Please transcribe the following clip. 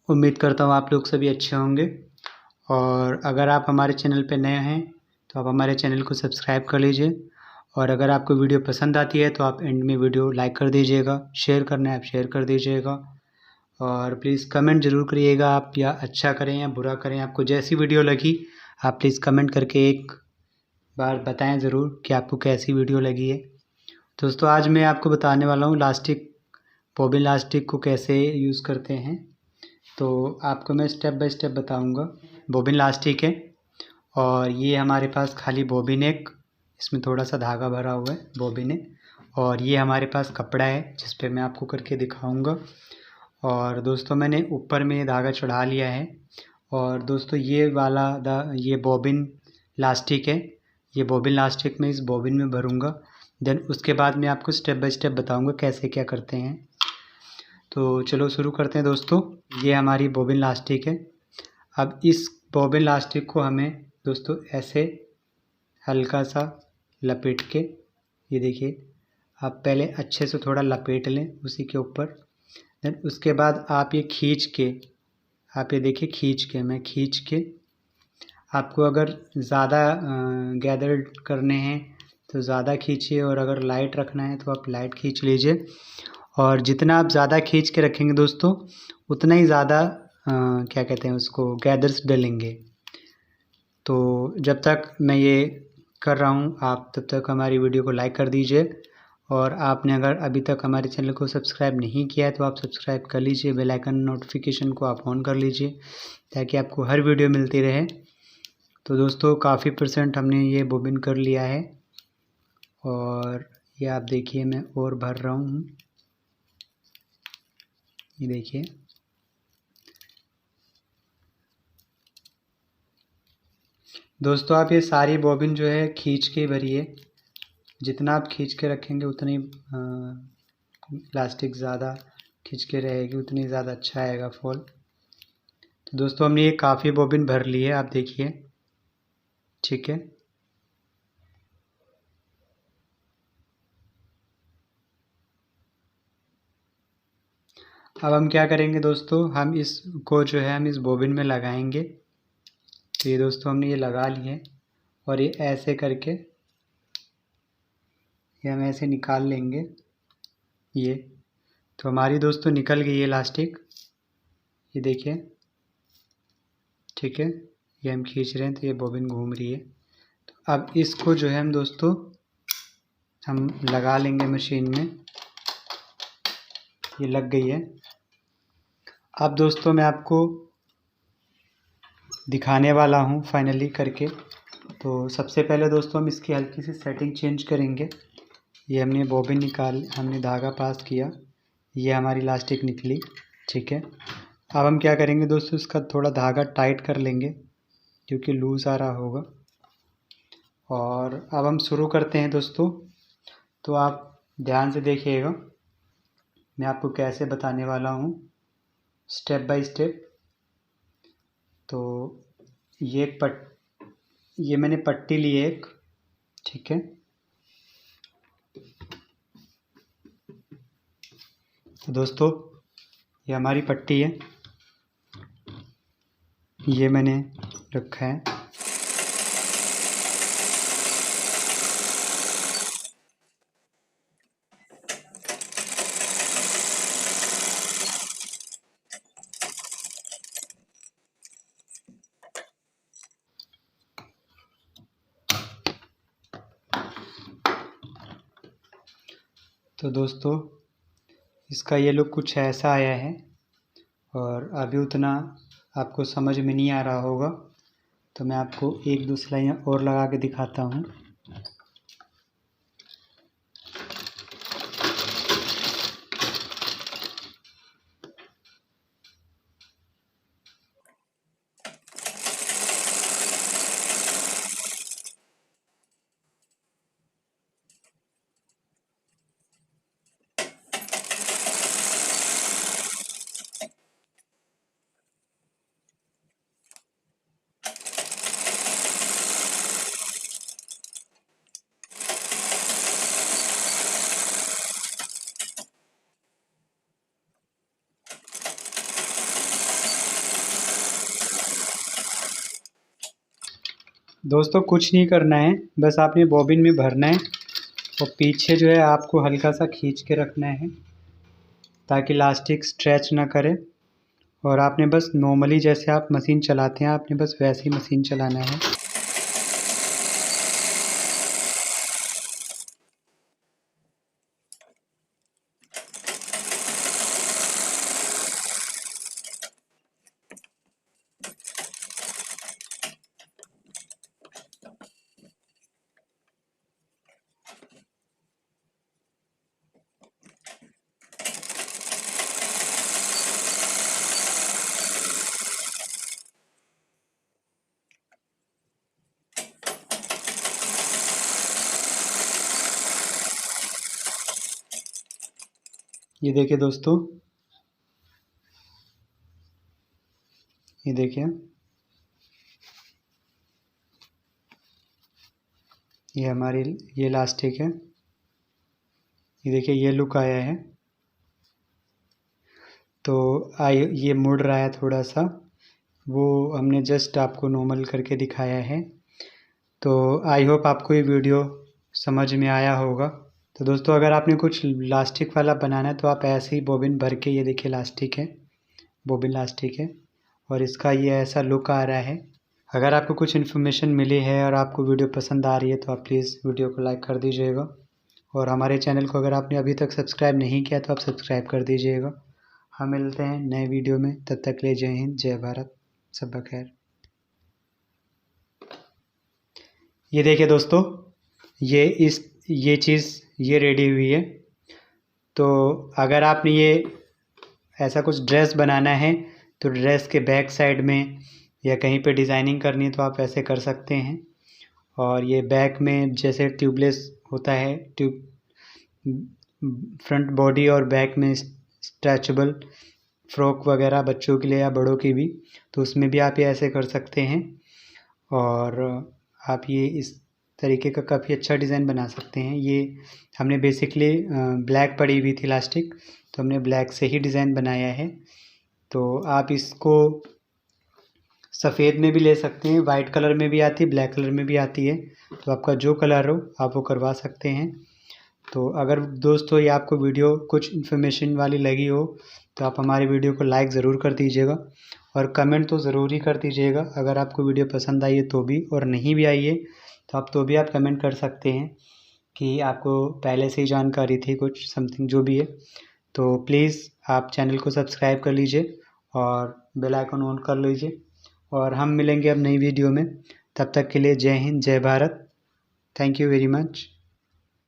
उम्मीद करता हूँ आप लोग सभी अच्छे होंगे। और अगर आप हमारे चैनल पे नए हैं तो आप हमारे चैनल को सब्सक्राइब कर लीजिए। और अगर आपको वीडियो पसंद आती है तो आप एंड में वीडियो लाइक कर दीजिएगा, शेयर करना है आप शेयर कर दीजिएगा। और प्लीज़ कमेंट ज़रूर करिएगा आप, या अच्छा करें या बुरा करें, आपको जैसी वीडियो लगी आप प्लीज़ कमेंट करके एक बार बताएं ज़रूर कि आपको कैसी वीडियो लगी है। दोस्तों आज मैं आपको बताने वाला हूँ बॉबिन लास्टिक को कैसे यूज़ करते हैं। तो आपको मैं स्टेप बाय स्टेप बताऊंगा। बॉबिन लास्टिक है और ये हमारे पास खाली बॉबिन एक, इसमें थोड़ा सा धागा भरा हुआ है बॉबिन है। और ये हमारे पास कपड़ा है जिस पे मैं आपको करके दिखाऊंगा। और दोस्तों मैंने ऊपर में ये धागा चढ़ा लिया है। और दोस्तों ये बॉबिन लास्टिक है। ये बॉबिन लास्टिक मैं इस बॉबिन में भरूंगा। देन उसके बाद मैं आपको स्टेप बाय स्टेप बताऊंगा कैसे क्या करते हैं। तो चलो शुरू करते हैं दोस्तों। ये हमारी बॉबिन लास्टिक है। अब इस बॉबिन लास्टिक को हमें दोस्तों ऐसे हल्का सा लपेट के, ये देखिए, आप पहले अच्छे से थोड़ा लपेट लें उसी के ऊपर। देन उसके बाद आप ये खींच के, आप ये देखिए मैं खींच के, आपको अगर ज़्यादा गैदर करने हैं तो ज़्यादा खींचिए, और अगर लाइट रखना है तो आप लाइट खींच लीजिए। और जितना आप ज़्यादा खींच के रखेंगे दोस्तों उतना ही ज़्यादा क्या कहते हैं उसको, गैदर्स डलेंगे। तो जब तक मैं ये कर रहा हूँ आप तब तक हमारी वीडियो को लाइक कर दीजिए। और आपने अगर अभी तक हमारे चैनल को सब्सक्राइब नहीं किया है तो आप सब्सक्राइब कर लीजिए, बेल आइकन नोटिफिकेशन को आप ऑन कर लीजिए ताकि आपको हर वीडियो मिलती रहे। तो दोस्तों काफ़ी परसेंट हमने ये बॉबिन कर लिया है। और ये आप देखिए मैं और भर रहा हूँ, ये देखिए। दोस्तों आप ये सारी बॉबिन जो है खींच के भरिए। जितना आप खींच के रखेंगे उतनी प्लास्टिक ज़्यादा खींच के रहेगी, उतनी ज़्यादा अच्छा आएगा फॉल। तो दोस्तों हमने ये काफ़ी बॉबिन भर ली है, आप देखिए, ठीक है। अब हम क्या करेंगे दोस्तों, हम इसको जो है हम इस बॉबिन में लगाएंगे। तो ये दोस्तों हमने ये लगा ली है और ये ऐसे करके ये हम ऐसे निकाल लेंगे। ये तो हमारी दोस्तों निकल गई है इलास्टिक, ये देखिए, ठीक है। ये हम खींच रहे हैं तो ये बॉबिन घूम रही है। तो अब इसको जो है हम दोस्तों हम लगा लेंगे मशीन में। ये लग गई है। अब दोस्तों मैं आपको दिखाने वाला हूँ फाइनली करके। तो सबसे पहले दोस्तों हम इसकी हल्की सी सेटिंग चेंज करेंगे। ये हमने बॉबिन हमने धागा पास किया, ये हमारी इलास्टिक निकली, ठीक है। अब हम क्या करेंगे दोस्तों, इसका थोड़ा धागा टाइट कर लेंगे क्योंकि लूज़ आ रहा होगा। और अब हम शुरू करते हैं दोस्तों। तो आप ध्यान से देखिएगा, मैं आपको कैसे बताने वाला हूँ स्टेप बाय स्टेप। तो ये मैंने पट्टी ली है एक, ठीक है। तो दोस्तों ये हमारी पट्टी है, ये मैंने रखा है। तो दोस्तों इसका ये लुक कुछ ऐसा आया है, और अभी उतना आपको समझ में नहीं आ रहा होगा तो मैं आपको एक दो सिलाइयाँ और लगा के दिखाता हूँ। दोस्तों कुछ नहीं करना है, बस आपने बॉबिन में भरना है और पीछे जो है आपको हल्का सा खींच के रखना है ताकि इलास्टिक स्ट्रेच ना करे। और आपने बस नॉर्मली जैसे आप मशीन चलाते हैं आपने बस वैसे ही मशीन चलाना है। ये देखिए दोस्तों, ये देखिए, ये हमारी ये इलास्टिक है। ये देखिए ये लुक आया है। तो ये मुड़ रहा है थोड़ा सा, वो हमने जस्ट आपको नॉर्मल करके दिखाया है। तो आई होप आपको ये वीडियो समझ में आया होगा। तो दोस्तों अगर आपने कुछ लास्टिक वाला बनाना है तो आप ऐसे ही बॉबिन भर के, ये देखिए लास्टिक है, बॉबिन लास्टिक है और इसका ये ऐसा लुक आ रहा है। अगर आपको कुछ इन्फॉर्मेशन मिली है और आपको वीडियो पसंद आ रही है तो आप प्लीज़ वीडियो को लाइक कर दीजिएगा और हमारे चैनल को अगर आपने अभी तक सब्सक्राइब नहीं किया तो आप सब्सक्राइब कर दीजिएगा। हम मिलते हैं नए वीडियो में, तब तक के लिए जय हिंद, जय भारत, सब बखैर। ये देखिए दोस्तों, ये चीज़ ये रेडी हुई है। तो अगर आपने ये ऐसा कुछ ड्रेस बनाना है तो ड्रेस के बैक साइड में या कहीं पे डिज़ाइनिंग करनी है तो आप ऐसे कर सकते हैं। और ये बैक में जैसे ट्यूबलेस होता है, फ्रंट बॉडी और बैक में स्ट्रेचेबल फ्रॉक वगैरह बच्चों के लिए या बड़ों की भी, तो उसमें भी आप ये ऐसे कर सकते हैं। और आप ये इस तरीके का काफ़ी अच्छा डिज़ाइन बना सकते हैं। ये हमने बेसिकली ब्लैक पड़ी हुई थी इलास्टिक, तो हमने ब्लैक से ही डिज़ाइन बनाया है। तो आप इसको सफ़ेद में भी ले सकते हैं, वाइट कलर में भी आती है, ब्लैक कलर में भी आती है। तो आपका जो कलर हो आप वो करवा सकते हैं। तो अगर दोस्तों ये आपको वीडियो कुछ इन्फॉर्मेशन वाली लगी हो तो आप हमारी वीडियो को लाइक ज़रूर कर दीजिएगा और कमेंट तो ज़रूर ही कर दीजिएगा अगर आपको वीडियो पसंद आई है तो भी, और नहीं भी आई है तो आप कमेंट कर सकते हैं कि आपको पहले से ही जानकारी थी कुछ समथिंग जो भी है। तो प्लीज़ आप चैनल को सब्सक्राइब कर लीजिए और बेल आइकन ऑन कर लीजिए और हम मिलेंगे अब नई वीडियो में। तब तक के लिए जय हिंद, जय Bharat, thank you very much.